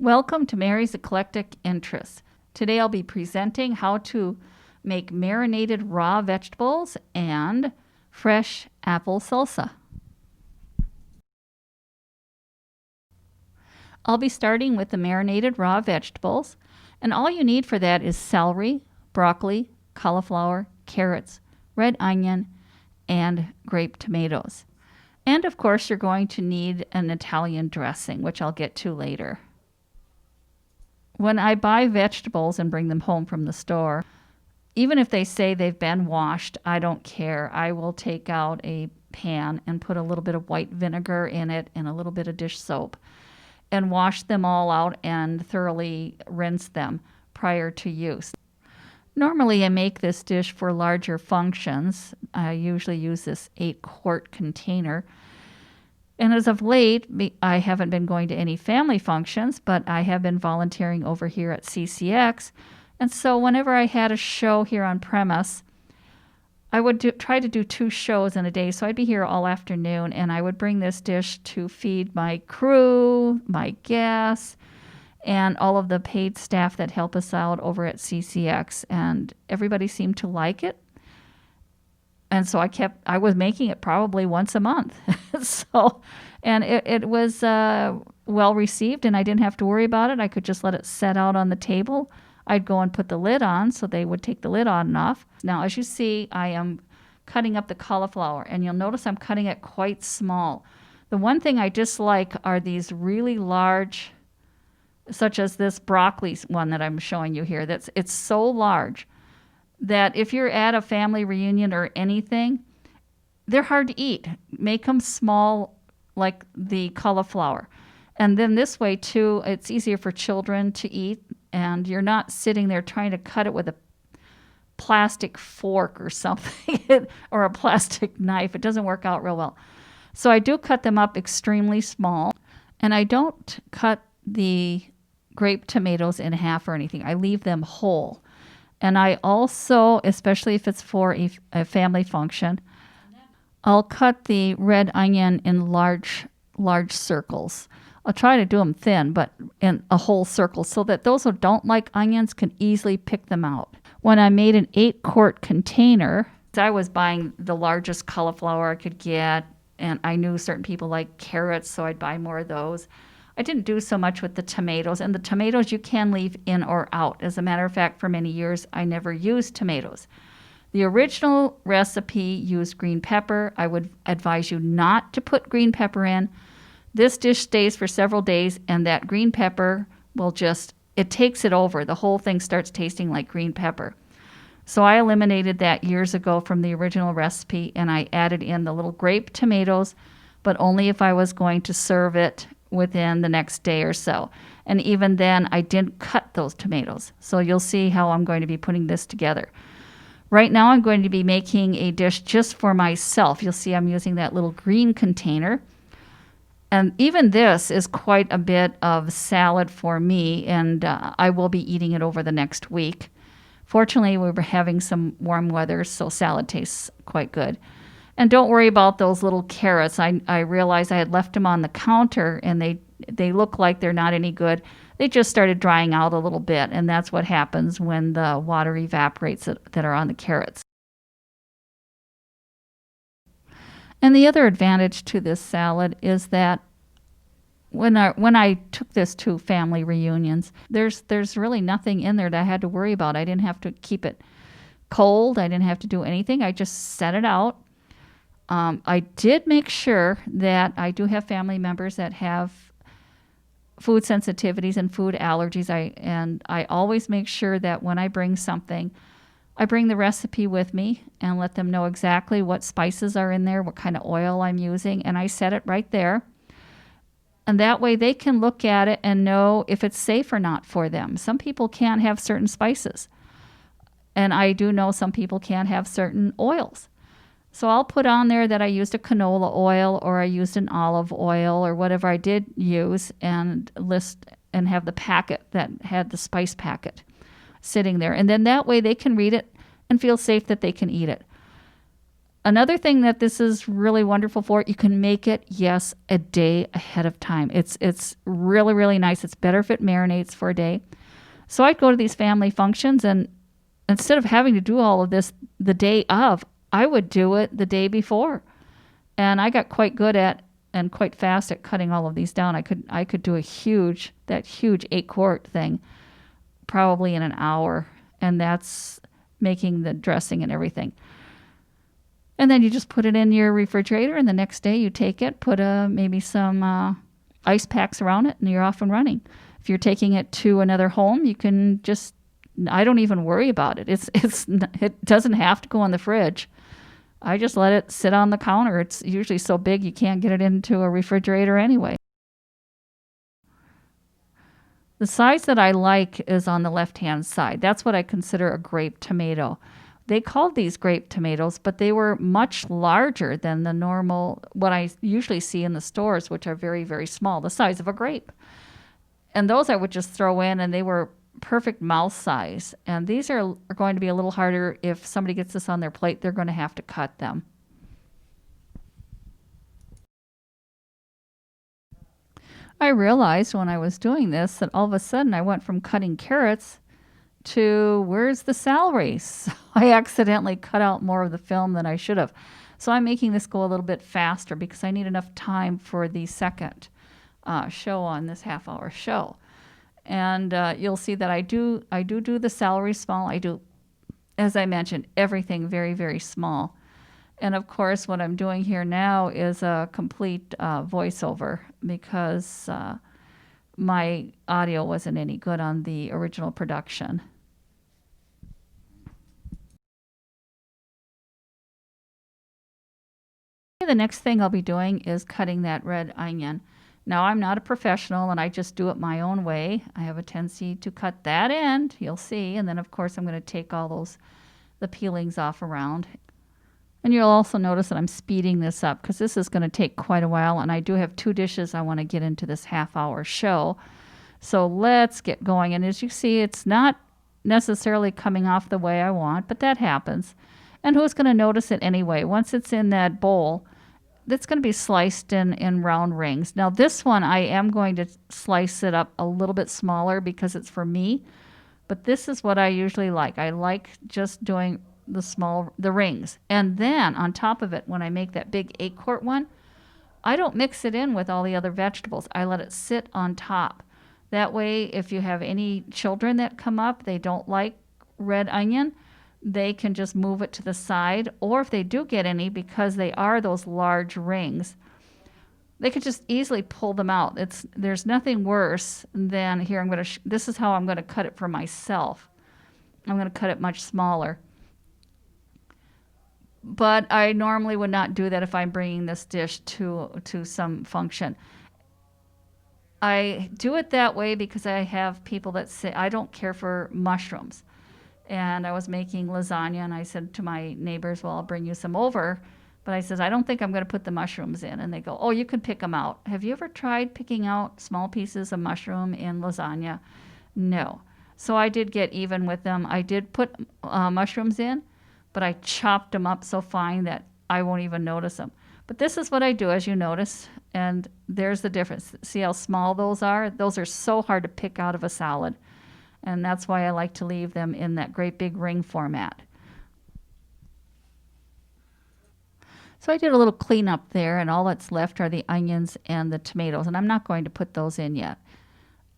Welcome to Mary's Eclectic Interests. Today I'll be presenting how to make marinated raw vegetables and fresh apple salsa. I'll be starting with the marinated raw vegetables, and all you need for that is celery, broccoli, cauliflower, carrots, red onion, and grape tomatoes. And of course, you're going to need an Italian dressing, which I'll get to later. When I buy vegetables and bring them home from the store, even if they say they've been washed, I don't care. I will take out a pan and put a little bit of white vinegar in it and a little bit of dish soap and wash them all out and thoroughly rinse them prior to use. Normally I make this dish for larger functions. I usually use this 8-quart container. And as of late, I haven't been going to any family functions, but I have been volunteering over here at CCX. And so whenever I had a show here on premise, I would try to do 2 shows in a day. So I'd be here all afternoon, and I would bring this dish to feed my crew, my guests, and all of the paid staff that help us out over at CCX. And everybody seemed to like it. And so I was making it probably once a month. And it was well received, and I didn't have to worry about it. I could just let it set out on the table. I'd go and put the lid on, so they would take the lid on and off. Now, as you see, I am cutting up the cauliflower, and you'll notice I'm cutting it quite small. The one thing I dislike are these really large, such as this broccoli one that I'm showing you here. It's so large that if you're at a family reunion or anything, they're hard to eat. Make them small like the cauliflower. And then this way, too, it's easier for children to eat, and you're not sitting there trying to cut it with a plastic fork or something or a plastic knife. It doesn't work out real well. So I do cut them up extremely small, and I don't cut the grape tomatoes in half or anything. I leave them whole. And I also, especially if it's for a family function, I'll cut the red onion in large circles. I'll try to do them thin, but in a whole circle, so that those who don't like onions can easily pick them out. When I made an 8-quart container, I was buying the largest cauliflower I could get, and I knew certain people like carrots, so I'd buy more of those. I didn't do so much with the tomatoes, and the tomatoes you can leave in or out. As a matter of fact, for many years, I never used tomatoes. The original recipe used green pepper. I would advise you not to put green pepper in. This dish stays for several days, and that green pepper it takes it over. The whole thing starts tasting like green pepper. So I eliminated that years ago from the original recipe, and I added in the little grape tomatoes, but only if I was going to serve it within the next day or so. And even then, I didn't cut those tomatoes. So you'll see how I'm going to be putting this together. Right now, I'm going to be making a dish just for myself. You'll see I'm using that little green container. And even this is quite a bit of salad for me, and I will be eating it over the next week. Fortunately, we were having some warm weather, so salad tastes quite good. And don't worry about those little carrots. I realized I had left them on the counter, and they look like they're not any good. They just started drying out a little bit, and that's what happens when the water evaporates that are on the carrots. And the other advantage to this salad is that when I took this to family reunions, there's really nothing in there that I had to worry about. I didn't have to keep it cold. I didn't have to do anything. I just set it out. I did make sure that I do have family members that have food sensitivities and food allergies. I always make sure that when I bring something, I bring the recipe with me and let them know exactly what spices are in there, what kind of oil I'm using, and I set it right there. And that way they can look at it and know if it's safe or not for them. Some people can't have certain spices, and I do know some people can't have certain oils. So I'll put on there that I used a canola oil, or I used an olive oil, or whatever I did use, and list and have the packet that had the spice packet sitting there. And then that way they can read it and feel safe that they can eat it. Another thing that this is really wonderful for, you can make it, yes, a day ahead of time. It's really, really nice. It's better if it marinates for a day. So I'd go to these family functions, and instead of having to do all of this the day of, I would do it the day before. And I got quite good at and quite fast at cutting all of these down. I could do that huge 8-quart thing probably in an hour, and that's making the dressing and everything. And then you just put it in your refrigerator, and the next day you take it, put maybe some ice packs around it, and you're off and running. If you're taking it to another home, you can just, I don't even worry about it. It doesn't have to go in the fridge. I just let it sit on the counter. It's usually so big you can't get it into a refrigerator anyway. The size that I like is on the left-hand side. That's what I consider a grape tomato. They called these grape tomatoes, but they were much larger than the normal, what I usually see in the stores, which are very, very small, the size of a grape. And those I would just throw in, and they were perfect mouth size. And these are going to be a little harder. If somebody gets this on their plate, they're going to have to cut them. I realized when I was doing this that all of a sudden I went from cutting carrots to where's the celery? So I accidentally cut out more of the film than I should have. So I'm making this go a little bit faster because I need enough time for the second show on this half-hour show. And you'll see that I do the celery small. I do, as I mentioned, everything very, very small. And of course, what I'm doing here now is a complete voiceover because my audio wasn't any good on the original production. The next thing I'll be doing is cutting that red onion. Now, I'm not a professional, and I just do it my own way. I have a tendency to cut that end, you'll see, and then, of course, I'm going to take all the peelings off around. And you'll also notice that I'm speeding this up because this is going to take quite a while, and I do have 2 dishes I want to get into this half-hour show. So let's get going. And as you see, it's not necessarily coming off the way I want, but that happens. And who's going to notice it anyway? Once it's in that bowl, it's going to be sliced in round rings. Now, this one, I am going to slice it up a little bit smaller because it's for me. But this is what I usually like. I like just doing the rings. And then on top of it, when I make that big 8-quart one, I don't mix it in with all the other vegetables. I let it sit on top. That way, if you have any children that come up, they don't like red onion, they can just move it to the side. Or if they do get any, because they are those large rings, they could just easily pull them out. There's nothing worse than, here, this is how I'm going to cut it for myself. I'm going to cut it much smaller. But I normally would not do that if I'm bringing this dish to some function. I do it that way because I have people that say, I don't care for mushrooms. And I was making lasagna, and I said to my neighbors, well, I'll bring you some over. But I says, I don't think I'm going to put the mushrooms in. And they go, oh, you can pick them out. Have you ever tried picking out small pieces of mushroom in lasagna? No. So I did get even with them. I did put mushrooms in, but I chopped them up so fine that I won't even notice them. But this is what I do, as you notice, and there's the difference. See how small those are? Those are so hard to pick out of a salad, and that's why I like to leave them in that great big ring format. So I did a little cleanup there, and all that's left are the onions and the tomatoes, and I'm not going to put those in yet.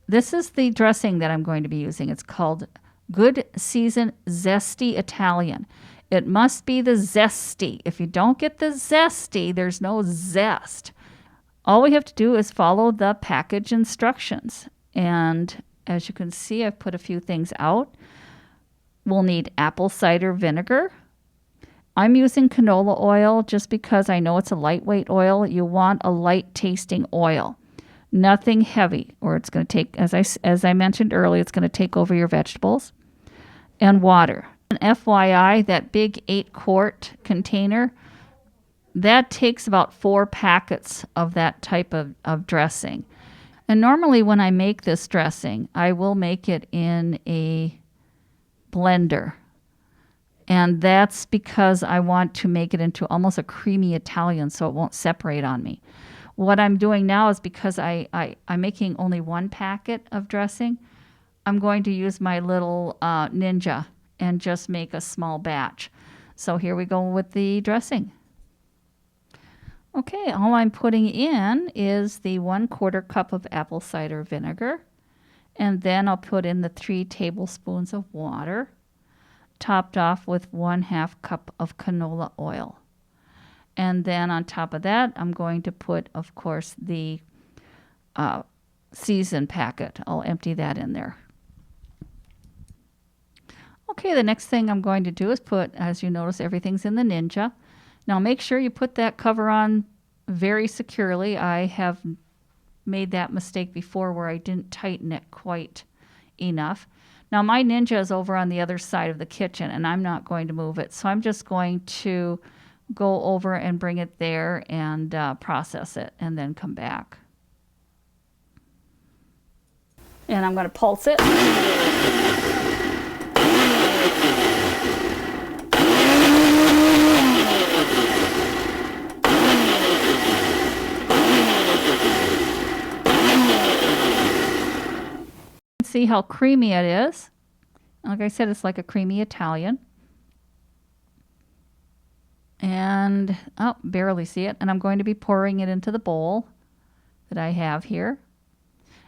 This is the dressing that I'm going to be using. It's called Good Season Zesty Italian. It must be the zesty. If you don't get the zesty, there's no zest. All we have to do is follow the package instructions. And as you can see, I've put a few things out. We'll need apple cider vinegar. I'm using canola oil just because I know it's a lightweight oil. You want a light tasting oil. Nothing heavy, or it's going to take, as I mentioned earlier, it's going to take over your vegetables. And water. And FYI, that big 8-quart container, that takes about 4 packets of that type of dressing. And normally when I make this dressing, I will make it in a blender. And that's because I want to make it into almost a creamy Italian so it won't separate on me. What I'm doing now is because I'm making only one packet of dressing, I'm going to use my little Ninja and just make a small batch. So here we go with the dressing. Okay, all I'm putting in is the 1/4 cup of apple cider vinegar. And then I'll put in the 3 tablespoons of water, topped off with 1/2 cup of canola oil. And then on top of that, I'm going to put, of course, the season packet. I'll empty that in there. Okay, the next thing I'm going to do is put, as you notice, everything's in the Ninja. Now make sure you put that cover on very securely. I have made that mistake before where I didn't tighten it quite enough. Now my Ninja is over on the other side of the kitchen and I'm not going to move it. So I'm just going to go over and bring it there and process it and then come back. And I'm going to pulse it. See how creamy it is. Like I said, it's like a creamy Italian. And, oh, barely see it. And I'm going to be pouring it into the bowl that I have here.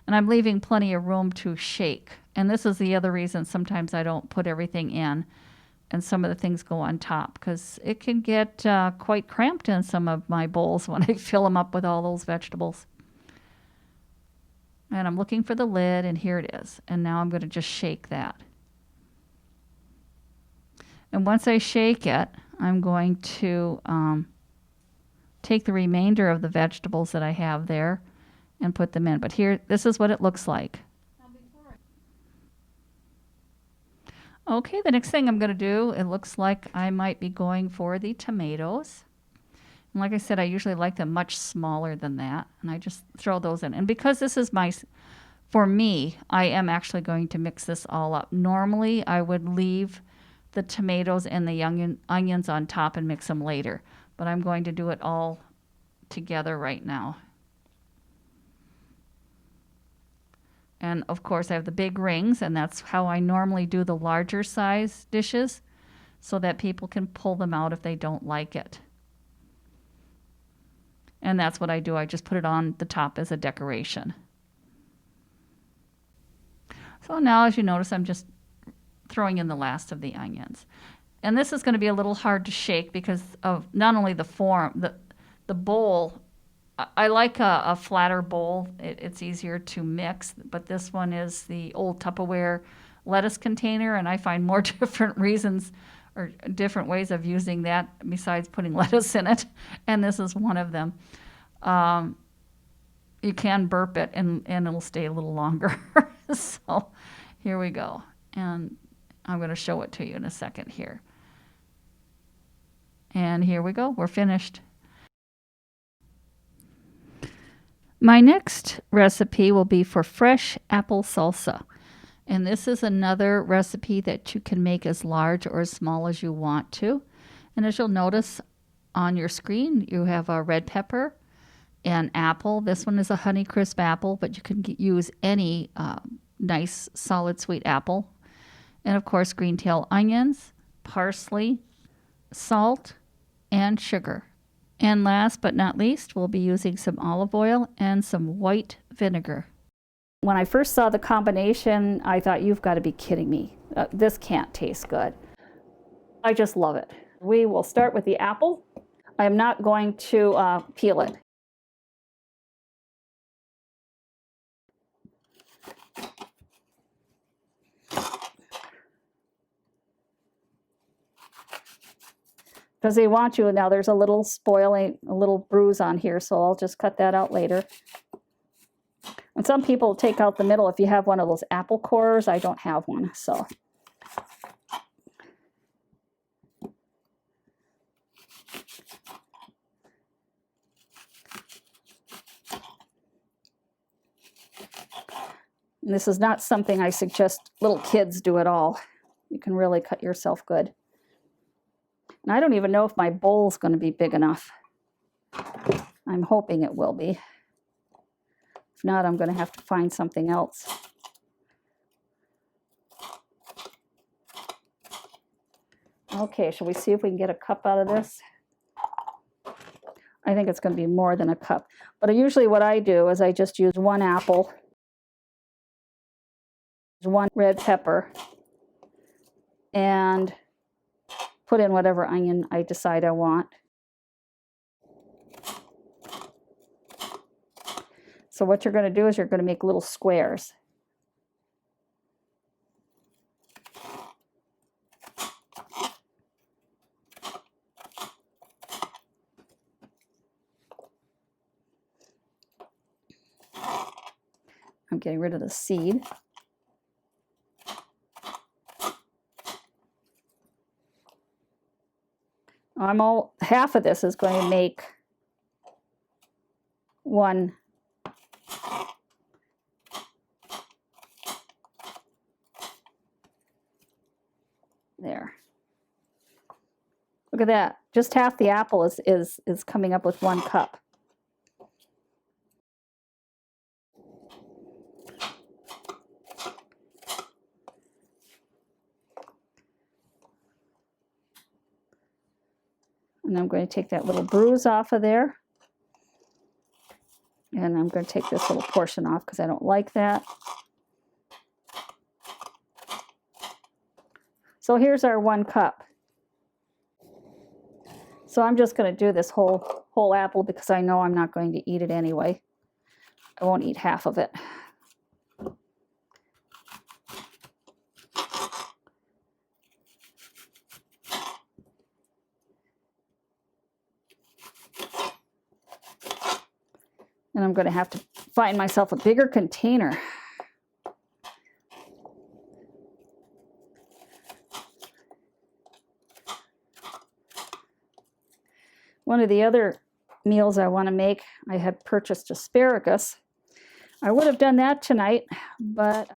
And I'm leaving plenty of room to shake. And this is the other reason sometimes I don't put everything in and some of the things go on top because it can get quite cramped in some of my bowls when I fill them up with all those vegetables. And I'm looking for the lid, and here it is. And now I'm going to just shake that. And once I shake it, I'm going to take the remainder of the vegetables that I have there and put them in. But here, this is what it looks like. Okay, the next thing I'm going to do, it looks like I might be going for the tomatoes. And like I said, I usually like them much smaller than that, and I just throw those in. And because this is for me, I am actually going to mix this all up. Normally, I would leave the tomatoes and the onions on top and mix them later, but I'm going to do it all together right now. And of course, I have the big rings, and that's how I normally do the larger size dishes so that people can pull them out if they don't like it. And that's what I do. I just put it on the top as a decoration. So now, as you notice, I'm just throwing in the last of the onions. And this is going to be a little hard to shake because of not only the form, the bowl. I like a flatter bowl. It's easier to mix, but this one is the old Tupperware lettuce container, and I find more different reasons or different ways of using that besides putting lettuce in it, and this is one of them. You can burp it, and it'll stay a little longer. So here we go, and I'm going to show it to you in a second here. And here we go. We're finished. My next recipe will be for fresh apple salsa. And this is another recipe that you can make as large or as small as you want to. And as you'll notice on your screen, you have a red pepper and apple. This one is a Honeycrisp apple, but you can use any nice solid sweet apple. And of course, green tail onions, parsley, salt, and sugar. And last but not least, we'll be using some olive oil and some white vinegar. When I first saw the combination, I thought, you've got to be kidding me. This can't taste good. I just love it. We will start with the apple. I am not going to peel it. Because they want you, now there's a little spoiling, a little bruise on here, so I'll just cut that out later. And some people take out the middle if you have one of those apple cores. I don't have one, so. And this is not something I suggest little kids do at all. You can really cut yourself good. And I don't even know if my bowl's going to be big enough. I'm hoping it will be. If not, I'm going to have to find something else. Okay, shall we see if we can get a cup out of this? I think it's going to be more than a cup. But usually what I do is I just use 1 apple, 1 red pepper, and put in whatever onion I decide I want. So what you're going to do is you're going to make little squares. I'm getting rid of the seed. Half of this is going to make 1 there. Look at that. Just half the apple is coming up with 1 cup. And I'm going to take that little bruise off of there. And I'm going to take this little portion off because I don't like that. So here's our 1 cup. So I'm just going to do this whole apple because I know I'm not going to eat it anyway. I won't eat half of it. And I'm going to have to find myself a bigger container. One of the other meals I want to make, I had purchased asparagus. I would have done that tonight, but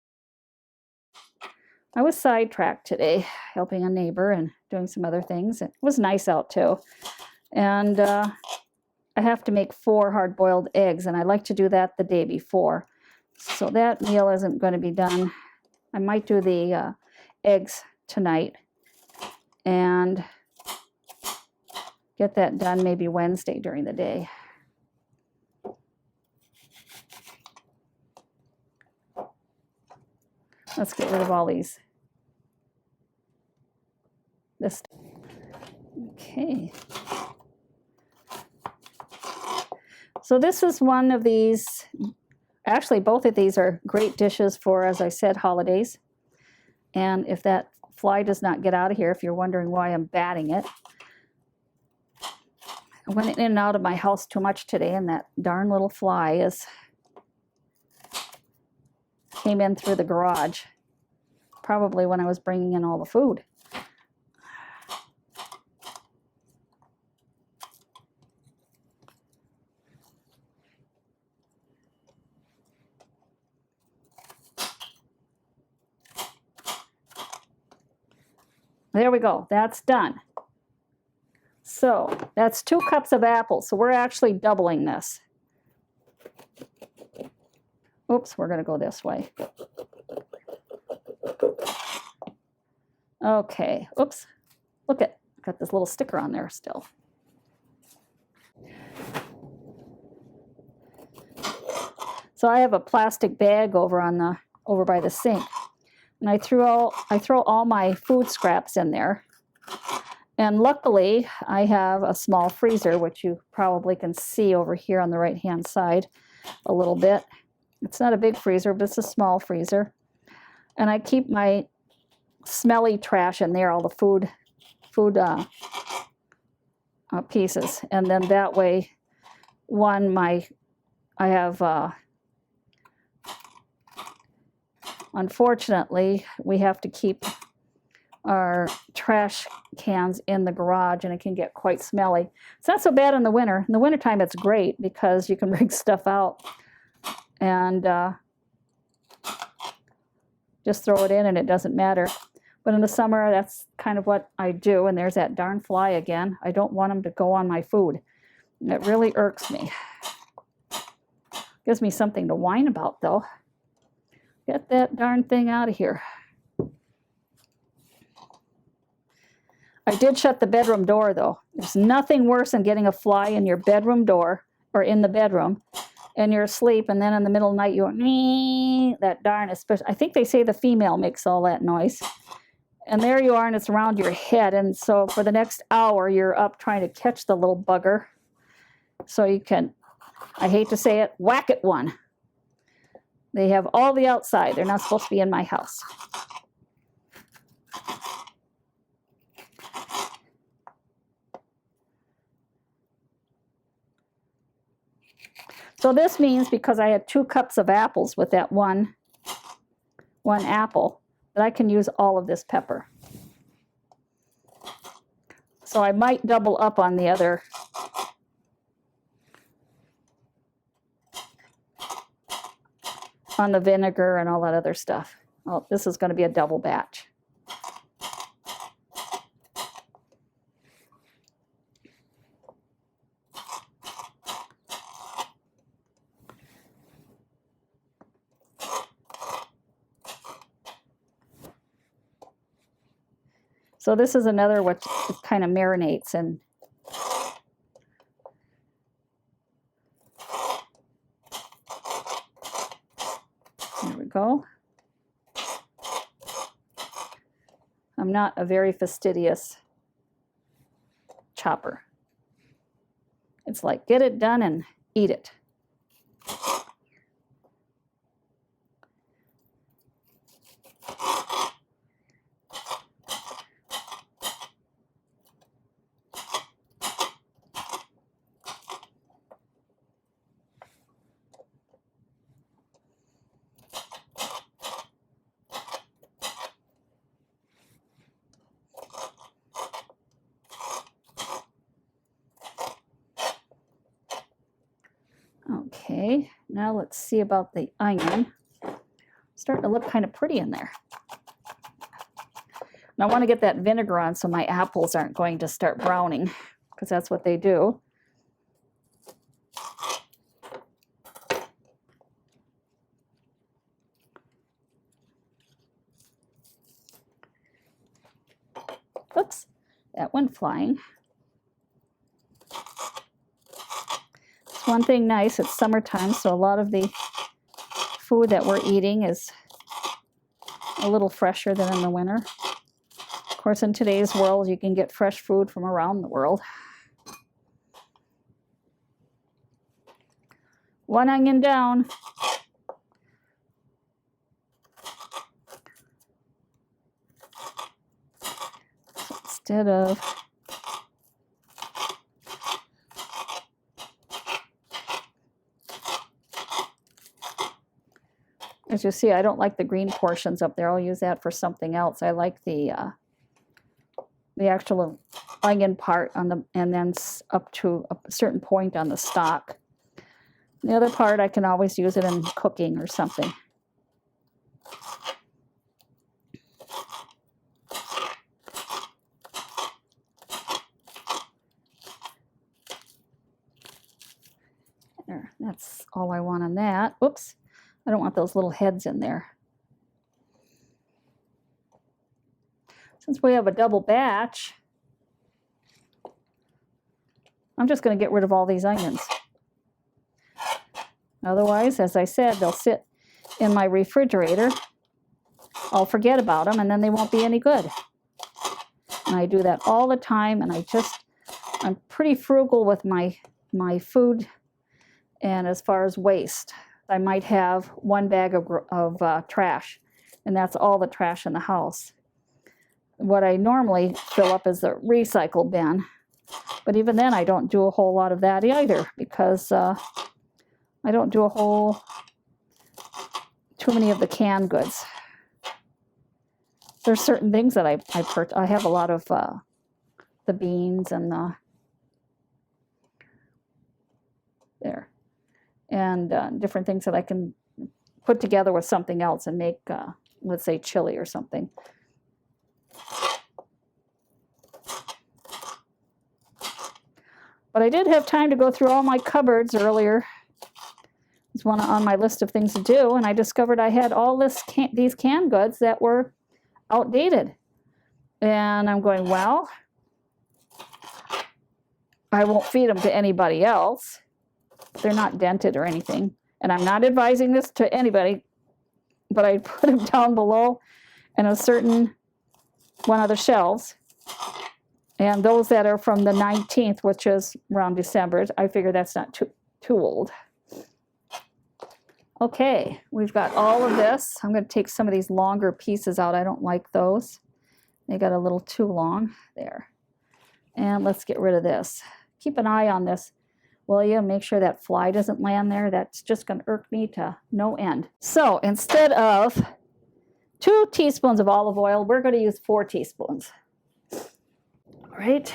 I was sidetracked today, helping a neighbor and doing some other things. It was nice out too. And I have to make 4 hard-boiled eggs, and I like to do that the day before. So that meal isn't going to be done. I might do the eggs tonight and get that done maybe Wednesday during the day. Let's get rid of all these. This. Okay. So this is one of these, actually both of these are great dishes for, as I said, holidays. And if that fly does not get out of here, if you're wondering why I'm batting it, I went in and out of my house too much today, and that darn little fly came in through the garage, probably when I was bringing in all the food. There we go, that's done. So that's 2 cups of apples, so we're actually doubling this. Oops, we're going to go this way. Okay, oops, look at, got this little sticker on there still. So I have a plastic bag over by the sink, and I throw all my food scraps in there. And luckily, I have a small freezer, which you probably can see over here on the right-hand side a little bit. It's not a big freezer, but it's a small freezer. And I keep my smelly trash in there, all the food pieces. And then that way, I have, unfortunately, we have to keep our trash cans in the garage, and it can get quite smelly. It's not so bad in the winter. In the wintertime, it's great because you can bring stuff out and just throw it in and it doesn't matter. But in the summer, that's kind of what I do. And there's that darn fly again. I don't want them to go on my food. It really irks me. Gives me something to whine about, though. Get that darn thing out of here. I did shut the bedroom door, though. There's nothing worse than getting a fly in your bedroom door or in the bedroom, and you're asleep, and then in the middle of the night you're that darn, especially, I think they say the female makes all that noise. And there you are, and it's around your head, and so for the next hour you're up trying to catch the little bugger so you can, I hate to say it, whack at one. They have all the outside. They're not supposed to be in my house. So this means, because I had 2 cups of apples with that one apple, that I can use all of this pepper. So I might double up on the other. On the vinegar and all that other stuff. Oh, this is going to be a double batch. So this is another what kind of marinates, and there we go. I'm not a very fastidious chopper. It's like, get it done and eat it. Okay, now let's see about the onion. Starting to look kind of pretty in there. And I want to get that vinegar on so my apples aren't going to start browning, because that's what they do. Oops, that went flying. It's one thing nice, it's summertime, so a lot of the food that we're eating is a little fresher than in the winter. Of course, in today's world, you can get fresh food from around the world. One onion down. So instead of as you see, I don't like the green portions up there. I'll use that for something else. I like the actual onion part on the, and then up to a certain point on the stalk. The other part, I can always use it in cooking or something. There, that's all I want on that. Oops. I don't want those little heads in there. Since we have a double batch, I'm just going to get rid of all these onions. Otherwise, as I said, they'll sit in my refrigerator. I'll forget about them, and then they won't be any good. And I do that all the time, and I'm pretty frugal with my food, and as far as waste. I might have 1 bag of trash, and that's all the trash in the house. What I normally fill up is the recycle bin, but even then I don't do a whole lot of that either, because I don't do too many of the canned goods. There's certain things that I have a lot of the beans and different things that I can put together with something else and make, let's say, chili or something. But I did have time to go through all my cupboards earlier. It's one on my list of things to do, and I discovered I had all these canned goods that were outdated. And I'm going, well, I won't feed them to anybody else. They're not dented or anything. And I'm not advising this to anybody, but I put them down below in a certain one of the shelves. And those that are from the 19th, which is around December, I figure that's not too old. Okay, we've got all of this. I'm going to take some of these longer pieces out. I don't like those. They got a little too long there. And let's get rid of this. Keep an eye on this, will you? Make sure that fly doesn't land there. That's just going to irk me to no end. So instead of 2 teaspoons of olive oil, we're going to use 4 teaspoons. All right.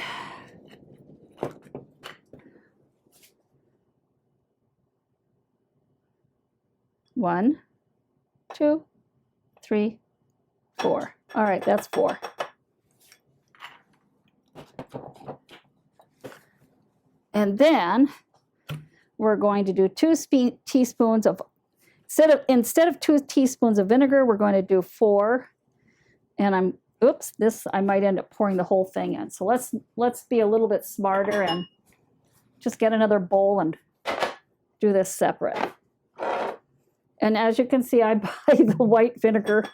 One, 2, 3, 4. All right, that's 4. And then we're going to do 2 teaspoons of, instead of 2 teaspoons of vinegar, we're going to do 4. And I might end up pouring the whole thing in. So let's be a little bit smarter and just get another bowl and do this separate. And as you can see, I buy the white vinegar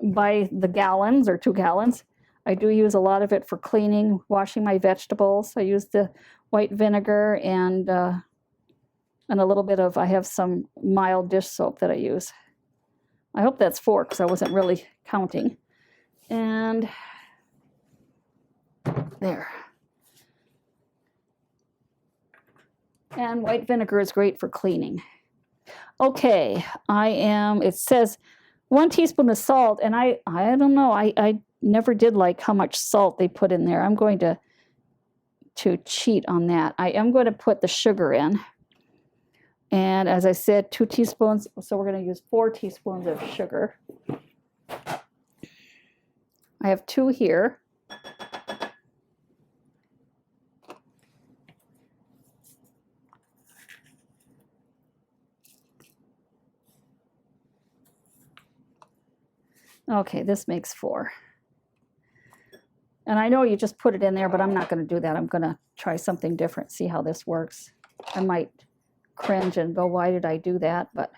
by the gallons or 2 gallons. I do use a lot of it for cleaning, washing my vegetables. I use the white vinegar and a little bit of, I have some mild dish soap that I use. I hope that's 4 because I wasn't really counting. And there. And white vinegar is great for cleaning. Okay, it says 1 teaspoon of salt, and I don't know, I never did like how much salt they put in there. I'm going to cheat on that. I am going to put the sugar in. And as I said, 2 teaspoons, so we're going to use 4 teaspoons of sugar. I have 2 here. Okay, this makes 4. And I know you just put it in there, but I'm not going to do that. I'm going to try something different, see how this works. I might cringe and go, why did I do that? But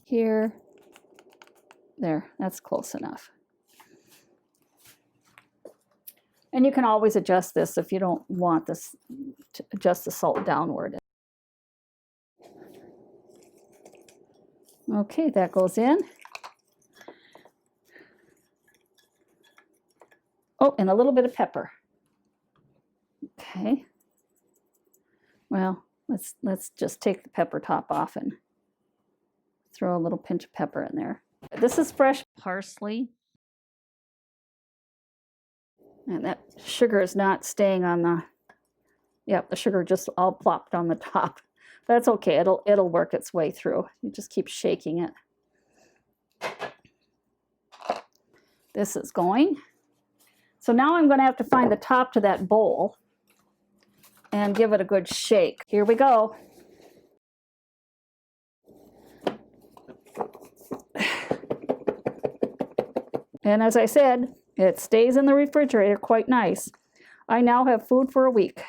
here, there, that's close enough. And you can always adjust this if you don't want this to adjust the salt downward. Okay, that goes in. Oh, and a little bit of pepper. Okay. Well, let's just take the pepper top off and throw a little pinch of pepper in there. This is fresh parsley. And that sugar is not staying on the, yep, the sugar just all plopped on the top. That's okay, it'll work its way through. You just keep shaking it. This is going. So now I'm going to have to find the top to that bowl and give it a good shake. Here we go. And as I said, it stays in the refrigerator quite nice. I now have food for a week.